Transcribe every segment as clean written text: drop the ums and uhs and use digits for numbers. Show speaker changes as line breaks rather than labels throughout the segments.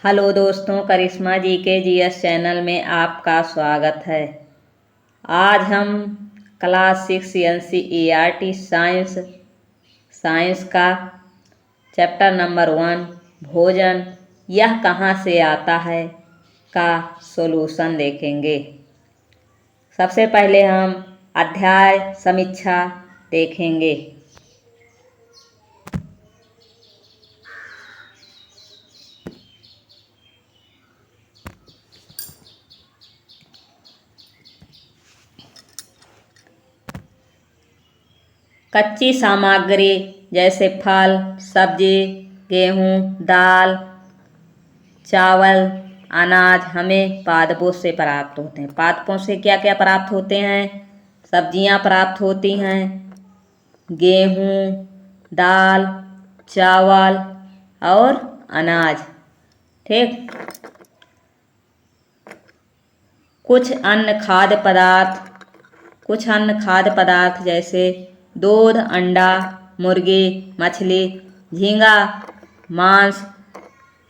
Hello दोस्तों, करिश्मा जी के GS channel में आपका स्वागत है। आज हम क्लास 6 एनसीईआरटी साइंस का चैप्टर नंबर 1 भोजन यह कहाँ से आता है का सॉल्यूशन देखेंगे। सबसे पहले हम अध्याय समीक्षा देखेंगे। कच्ची सामग्री जैसे फल, सब्जी, गेहूँ, दाल, चावल, अनाज हमें पादपों से प्राप्त होते हैं। पादपों से क्या क्या प्राप्त होते हैं? सब्जियां प्राप्त होती हैं, गेहूँ, दाल, चावल और अनाज। ठीक। कुछ अन्य खाद्य पदार्थ जैसे दूध, अंडा, मुर्गी, मछली, झींगा, मांस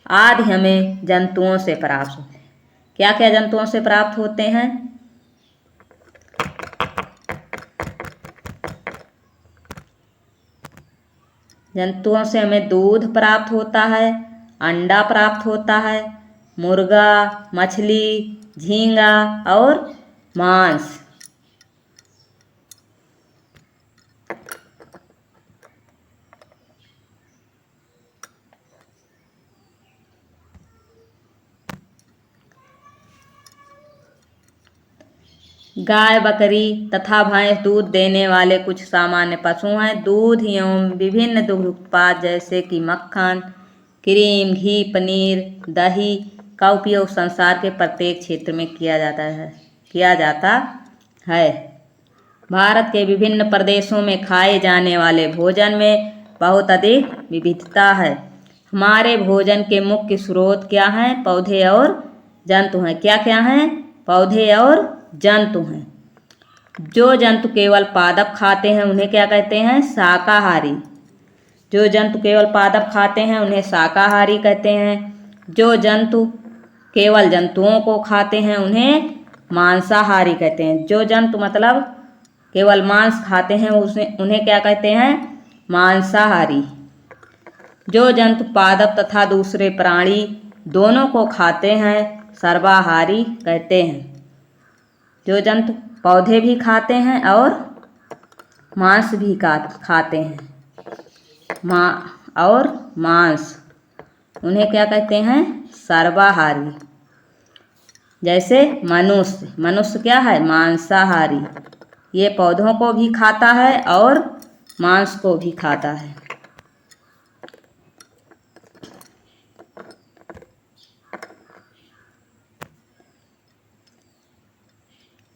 आदि हमें जंतुओं से प्राप्त होते हैं। क्या क्या जंतुओं से प्राप्त होते हैं? जंतुओं से हमें दूध प्राप्त होता है, अंडा प्राप्त होता है, मुर्गा, मछली, झींगा और मांस। गाय, बकरी तथा भैंस दूध देने वाले कुछ सामान्य पशु हैं। दूध एवं विभिन्न दुग्ध उत्पाद जैसे कि मक्खन, क्रीम, घी, पनीर, दही का उपयोग संसार के प्रत्येक क्षेत्र में किया जाता है। भारत के विभिन्न प्रदेशों में खाए जाने वाले भोजन में बहुत अधिक विविधता है। हमारे भोजन के मुख्य स्रोत क्या हैं? पौधे और जंतु हैं। क्या क्या हैं? पौधे और जंतु हैं। जो जंतु केवल पादप खाते हैं उन्हें क्या कहते हैं? शाकाहारी। जो जंतु केवल पादप खाते हैं उन्हें शाकाहारी कहते हैं। जो जंतु केवल जंतुओं को खाते हैं उन्हें मांसाहारी कहते हैं। जो जंतु मतलब केवल मांस खाते हैं उन्हें क्या कहते हैं? मांसाहारी। जो जंतु पादप तथा दूसरे प्राणी दोनों को खाते हैं सर्वाहारी कहते हैं। जो जंतु पौधे भी खाते हैं और मांस भी खाते हैं और मांस उन्हें क्या कहते हैं? सर्वाहारी। जैसे मनुष्य क्या है? मांसाहारी। ये पौधों को भी खाता है और मांस को भी खाता है।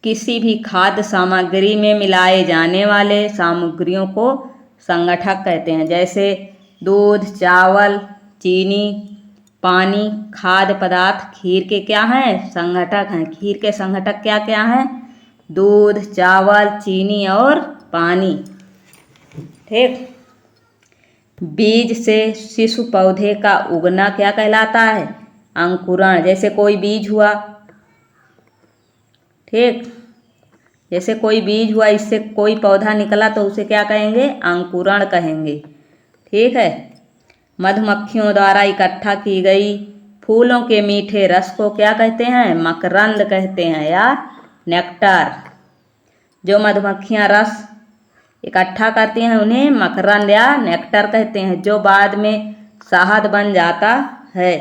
किसी भी खाद्य सामग्री में मिलाए जाने वाले सामग्रियों को संगठक कहते हैं। जैसे दूध, चावल, चीनी, पानी, खाद्य पदार्थ खीर के क्या हैं? संगठक हैं। खीर के संगठक क्या क्या हैं? दूध, चावल, चीनी और पानी। ठीक। बीज से शिशु पौधे का उगना क्या कहलाता है? अंकुरण। जैसे कोई बीज हुआ, ठीक, जैसे कोई बीज हुआ, इससे कोई पौधा निकला तो उसे क्या कहेंगे? अंकुरण कहेंगे। ठीक है। मधुमक्खियों द्वारा इकट्ठा की गई फूलों के मीठे रस को क्या कहते हैं? मकरंद कहते हैं या नेक्टर। जो मधुमक्खियां रस इकट्ठा करती हैं उन्हें मकरंद या नेक्टर कहते हैं, जो बाद में शहद बन जाता है।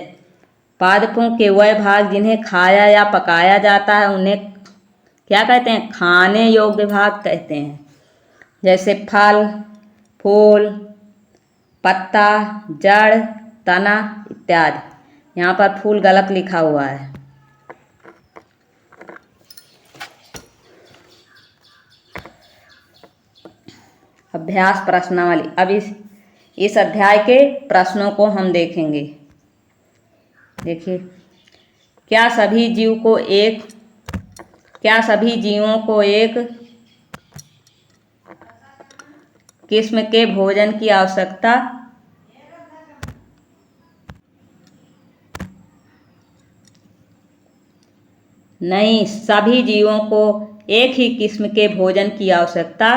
पादपों के वह भाग जिन्हें खाया या पकाया जाता है उन्हें क्या कहते हैं? खाने योग्य भाग कहते हैं। जैसे फल, फूल, पत्ता, जड़, तना इत्यादि। यहाँ पर फूल गलत लिखा हुआ है। अभ्यास प्रश्नावली। अब इस अध्याय के प्रश्नों को हम देखेंगे। देखिए, क्या सभी जीवों को एक किस्म के भोजन की आवश्यकता नहीं, सभी जीवों को एक ही किस्म के भोजन की आवश्यकता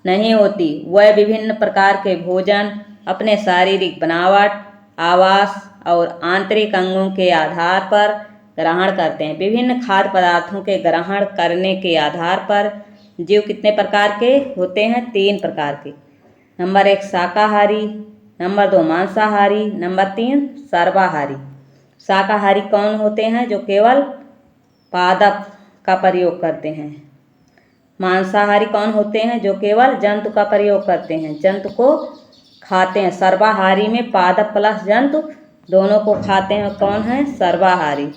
नहीं होती। वह विभिन्न प्रकार के भोजन अपने शारीरिक बनावट, आवास और आंतरिक अंगों के आधार पर ग्रहण करते हैं। विभिन्न खाद्य पदार्थों के ग्रहण करने के आधार पर जीव कितने प्रकार के होते हैं? 3 प्रकार के। नंबर 1 शाकाहारी, नंबर 2 मांसाहारी, नंबर 3 सर्वाहारी। शाकाहारी कौन होते हैं? जो केवल पादप का प्रयोग करते हैं। मांसाहारी कौन होते हैं? जो केवल जंतु का प्रयोग करते हैं, जंतु को खाते हैं। सर्वाहारी में पादप प्लस जंतु दोनों को खाते हैं। कौन है? सर्वाहारी।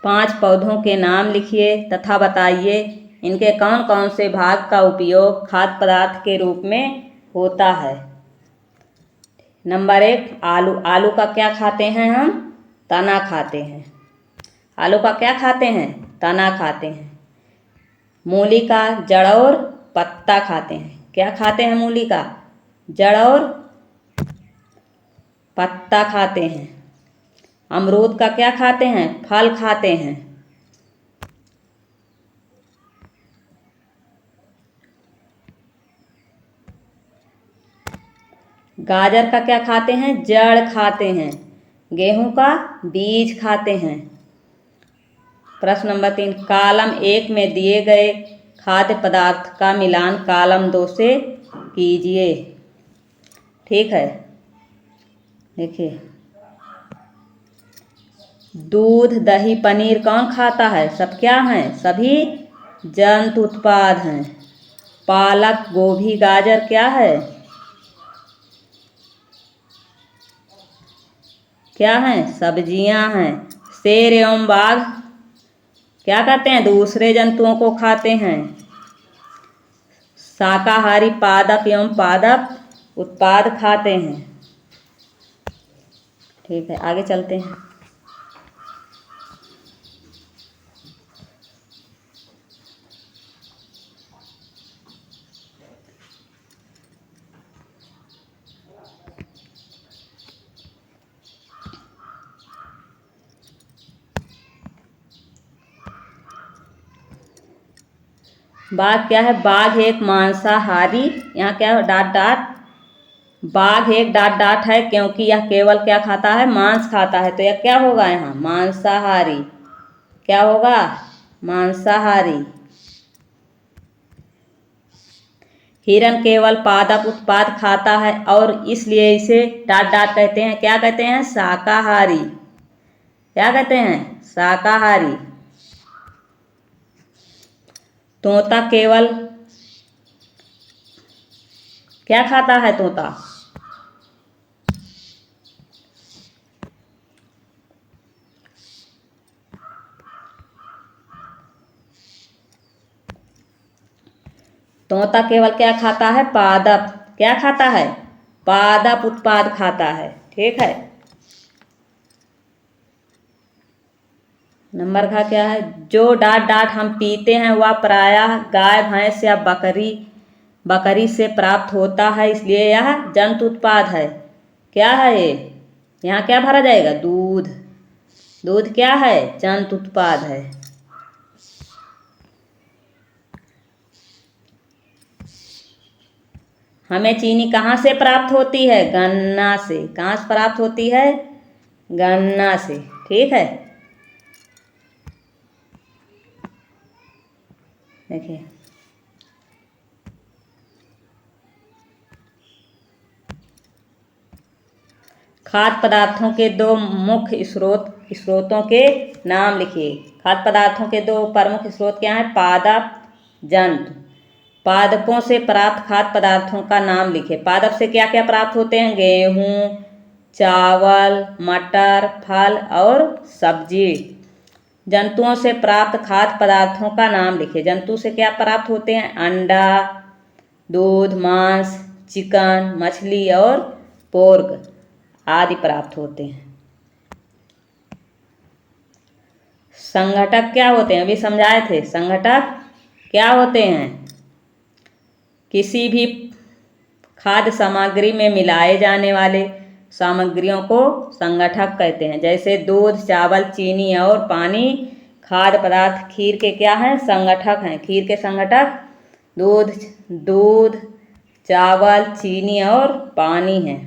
पांच पौधों के नाम लिखिए तथा बताइए इनके कौन कौन से भाग का उपयोग खाद्य पदार्थ के रूप में होता है। नंबर 1 आलू। आलू का क्या खाते हैं हम? तना खाते हैं। आलू का क्या खाते हैं? तना खाते हैं। मूली का जड़ और पत्ता खाते हैं। क्या खाते हैं? मूली का जड़ और पत्ता खाते हैं। अमरूद का क्या खाते हैं? फल खाते हैं। गाजर का क्या खाते हैं? जड़ खाते हैं। गेहूं का बीज खाते हैं। प्रश्न नंबर 3 कॉलम 1 में दिए गए खाद्य पदार्थ का मिलान कॉलम 2 से कीजिए। ठीक है, देखिए दूध, दही, पनीर कौन खाता है? सब क्या हैं? सभी जंतु उत्पाद हैं। पालक, गोभी, गाजर क्या है? क्या हैं? सब्जियां हैं। शेर एवं बाघ क्या करते हैं? दूसरे जंतुओं को खाते हैं। शाकाहारी पादप एवं पादप उत्पाद खाते हैं। ठीक है, आगे चलते हैं। बाघ क्या है? बाघ एक मांसाहारी, यहाँ क्या है? Dot dot. बाघ एक डाट डाट है क्योंकि यह केवल क्या खाता है? मांस खाता है। तो यह क्या होगा? यहाँ मांसाहारी। क्या होगा? मांसाहारी। हिरण केवल पादप उत्पाद खाता है और इसलिए इसे डाट डाट कहते हैं। क्या कहते हैं? शाकाहारी। क्या कहते हैं? शाकाहारी। तोता केवल क्या खाता है? तोता तोता केवल क्या खाता है? पादप। क्या खाता है? पादप उत्पाद खाता है। ठीक है। नंबर का क्या है? जो डाट डाट हम पीते हैं वह प्रायः गाय, भैंस या बकरी से प्राप्त होता है, इसलिए यह जंतु उत्पाद है। क्या है ये? यहाँ क्या भरा जाएगा? दूध। दूध क्या है? जंतु उत्पाद है। हमें चीनी कहाँ से प्राप्त होती है? गन्ना से। कहाँ से प्राप्त होती है? गन्ना से। ठीक है, देखिए खाद्य पदार्थों के दो मुख्य स्रोतों के नाम लिखिए। खाद्य पदार्थों के दो प्रमुख स्रोत क्या हैं? पादप, जंतु। पादपों से प्राप्त खाद्य पदार्थों का नाम लिखिए। पादप से क्या क्या प्राप्त होते हैं? गेहूं, चावल, मटर, फल और सब्जी। जंतुओं से प्राप्त खाद्य पदार्थों का नाम लिखिए। जंतु से क्या प्राप्त होते हैं? अंडा, दूध, मांस, चिकन, मछली और पोर्क आदि प्राप्त होते हैं। संघटक क्या होते हैं? अभी समझाए थे। संघटक क्या होते हैं? किसी भी खाद्य सामग्री में मिलाए जाने वाले सामग्रियों को संगठक कहते हैं। जैसे दूध, चावल, चीनी और पानी खाद्य पदार्थ खीर के क्या हैं? संगठक हैं। खीर के संगठक दूध, चावल, चीनी और पानी हैं।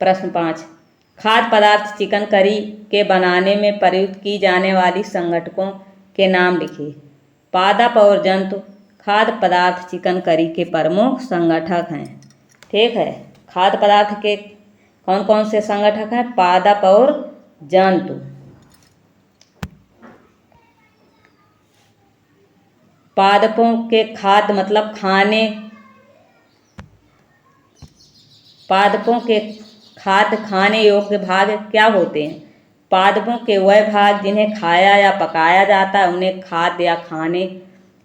प्रश्न 5, खाद्य पदार्थ चिकन करी के बनाने में प्रयुक्त की जाने वाली संगठकों के नाम लिखिए। पादप और जंतु खाद्य पदार्थ चिकन करी के प्रमुख संगठक हैं। ठीक है, खाद्य पदार्थ के कौन कौन से संगठक हैं? पादप और जंतु। पादपों के खाद्य मतलब खाने, पादपों के खाद्य खाने योग्य भाग क्या होते हैं? पादपों के वह भाग जिन्हें खाया या पकाया जाता है उन्हें खाद्य या खाने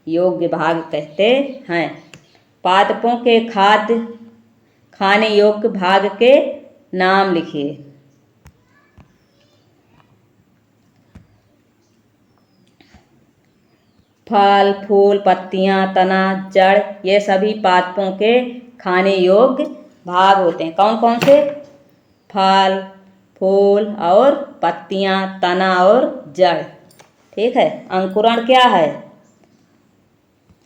योग्य भाग कहते हैं। पादपों के खाद्य खाने योग्य भाग के नाम लिखिए। फल, फूल, पत्तियां, तना, जड़, ये सभी पादपों के खाने योग्य भाग होते हैं। कौन कौन से? फल, फूल और पत्तियां, तना और जड़। ठीक है, अंकुरण क्या है?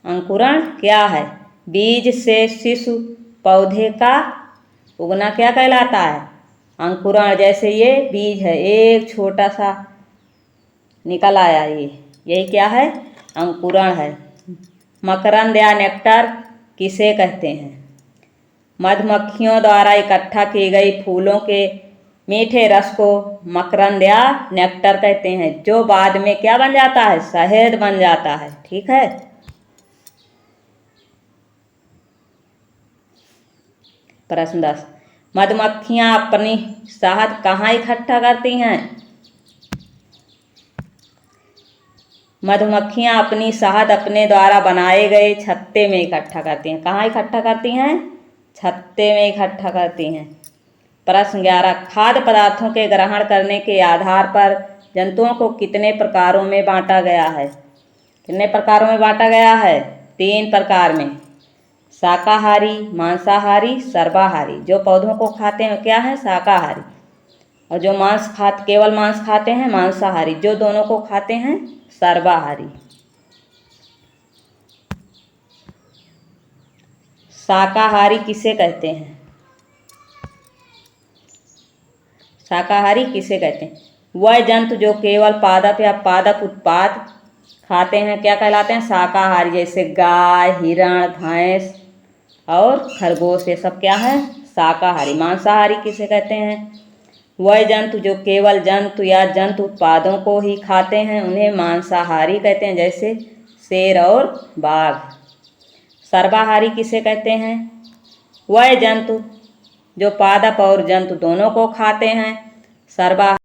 अंकुरण क्या है? बीज से शिशु पौधे का उगना क्या कहलाता है? अंकुरण। जैसे ये बीज है, एक छोटा सा निकल आया, यही क्या है? अंकुरण है। मकरंद या नेक्टर किसे कहते हैं? मधुमक्खियों द्वारा इकट्ठा की गई फूलों के मीठे रस को मकरंद या नेक्टर कहते हैं, जो बाद में क्या बन जाता है? शहद बन जाता है। ठीक है। प्रश्न 10, मधुमक्खियां अपनी शहद कहाँ इकट्ठा करती हैं? मधुमक्खियां अपनी शहद अपने द्वारा बनाए गए छत्ते में इकट्ठा करती हैं। कहाँ इकट्ठा करती हैं? छत्ते में इकट्ठा करती हैं। प्रश्न 11, खाद्य पदार्थों के ग्रहण करने के आधार पर जंतुओं को कितने प्रकारों में बांटा गया है? कितने प्रकारों में बांटा गया है? 3 प्रकार में। शाकाहारी, मांसाहारी, सर्वाहारी। जो पौधों को खाते हैं क्या है? शाकाहारी। और जो केवल मांस खाते हैं मांसाहारी। जो दोनों को खाते हैं सर्वाहारी। शाकाहारी किसे कहते हैं? शाकाहारी किसे कहते हैं? वह जंतु जो केवल पादप या पादप उत्पाद खाते हैं क्या कहलाते हैं? शाकाहारी। जैसे गाय, हिरण, भैंस और खरगोश, ये सब क्या है? शाकाहारी। मांसाहारी किसे कहते हैं? वह जंतु जो केवल जंतु या जंतु उत्पादों को ही खाते हैं उन्हें मांसाहारी कहते हैं, जैसे शेर और बाघ। सर्वाहारी किसे कहते हैं? वह जंतु जो पादप और जंतु दोनों को खाते हैं। सर्वाहारी